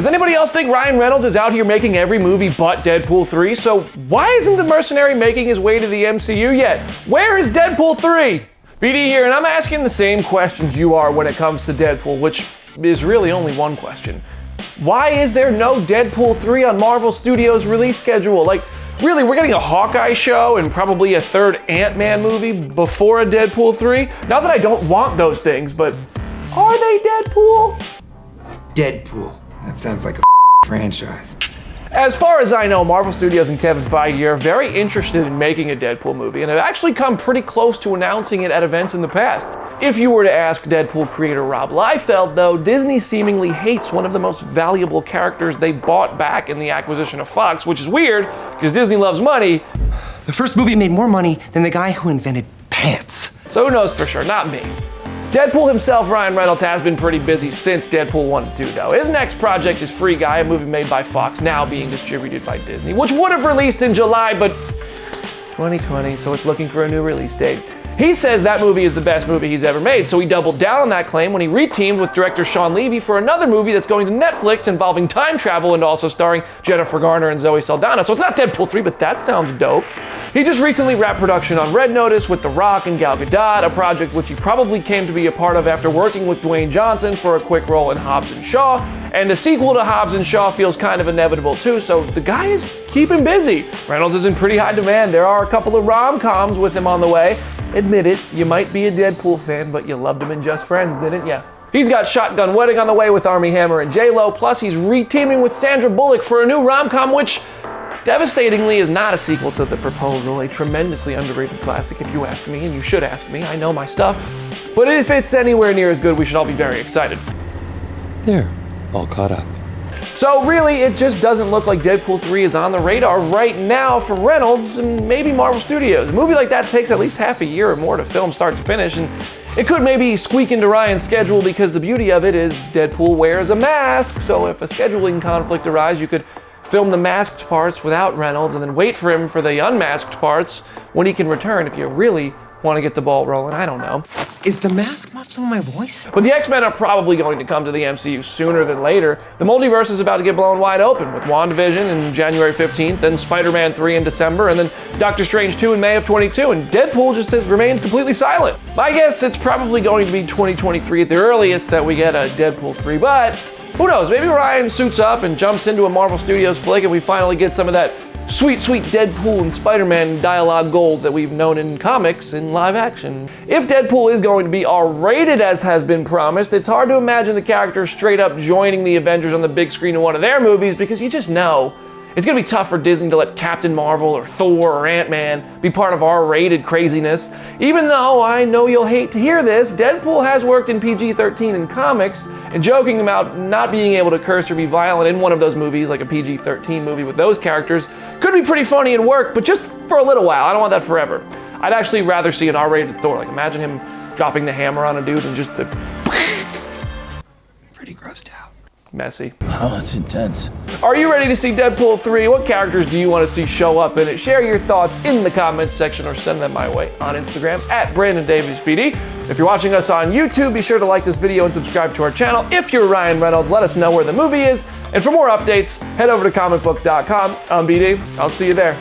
Does anybody else think Ryan Reynolds is out here making every movie but Deadpool 3? So why isn't the mercenary making his way to the MCU yet? Where is Deadpool 3? BD here, and I'm asking the same questions you are when it comes to Deadpool, which is really only one question. Why is there no Deadpool 3 on Marvel Studios' release schedule? Like, really, we're getting a Hawkeye show and probably a third Ant-Man movie before a Deadpool 3? Not that I don't want those things, but are they Deadpool? Deadpool. That sounds like a franchise. As far as I know, Marvel Studios and Kevin Feige are very interested in making a Deadpool movie and have actually come pretty close to announcing it at events in the past. If you were to ask Deadpool creator Rob Liefeld, though, Disney seemingly hates one of the most valuable characters they bought back in the acquisition of Fox, which is weird because Disney loves money. The first movie made more money than the guy who invented pants. So who knows for sure, not me. Deadpool himself, Ryan Reynolds, has been pretty busy since Deadpool 1 and 2, though. His next project is Free Guy, a movie made by Fox, now being distributed by Disney, which would have released in July, but 2020, so it's looking for a new release date. He says that movie is the best movie he's ever made, so he doubled down on that claim when he reteamed with director Sean Levy for another movie that's going to Netflix involving time travel and also starring Jennifer Garner and Zoe Saldana. So it's not Deadpool 3, but that sounds dope. He just recently wrapped production on Red Notice with The Rock and Gal Gadot, a project which he probably came to be a part of after working with Dwayne Johnson for a quick role in Hobbs and Shaw. And a sequel to Hobbs and Shaw feels kind of inevitable too, so the guy is keeping busy. Reynolds is in pretty high demand. There are a couple of rom-coms with him on the way. Admit it, you might be a Deadpool fan, but you loved him in Just Friends, didn't ya? He's got Shotgun Wedding on the way with Armie Hammer and J-Lo, plus he's re-teaming with Sandra Bullock for a new rom-com, which devastatingly is not a sequel to The Proposal, a tremendously underrated classic if you ask me, and you should ask me, I know my stuff. But if it's anywhere near as good, we should all be very excited. There, all caught up. So really, it just doesn't look like Deadpool 3 is on the radar right now for Reynolds and maybe Marvel Studios. A movie like that takes at least half a year or more to film start to finish, and it could maybe squeak into Ryan's schedule because the beauty of it is Deadpool wears a mask, so if a scheduling conflict arises, you could film the masked parts without Reynolds and then wait for him for the unmasked parts when he can return if you really want to get the ball rolling. I don't know. Is the mask muffling my voice? But the X-Men are probably going to come to the MCU sooner than later. The multiverse is about to get blown wide open with WandaVision in January 15th, then Spider-Man 3 in December, and then Doctor Strange 2 in May of 22, and Deadpool just has remained completely silent. My guess it's probably going to be 2023 at the earliest that we get a Deadpool 3, but who knows, maybe Ryan suits up and jumps into a Marvel Studios flick and we finally get some of that sweet, sweet Deadpool and Spider-Man dialogue gold that we've known in comics in live action. If Deadpool is going to be R-rated as has been promised, it's hard to imagine the character straight up joining the Avengers on the big screen in one of their movies because you just know it's gonna be tough for Disney to let Captain Marvel or Thor or Ant-Man be part of R-rated craziness. Even though I know you'll hate to hear this, Deadpool has worked in PG-13 in comics, and joking about not being able to curse or be violent in one of those movies, like a PG-13 movie with those characters, could be pretty funny and work, but just for a little while. I don't want that forever. I'd actually rather see an R-rated Thor. Like, imagine him dropping the hammer on a dude and just the Pretty grossed out. messy. Oh, that's intense. Are you ready to see Deadpool 3? What characters do you want to see show up in it? Share your thoughts in the comments section or send them my way on Instagram at BrandonDaviesPD. If you're watching us on YouTube, be sure to like this video and subscribe to our channel. If you're Ryan Reynolds, let us know where the movie is. And for more updates, head over to Comicbook.com. I'm BD. I'll see you there.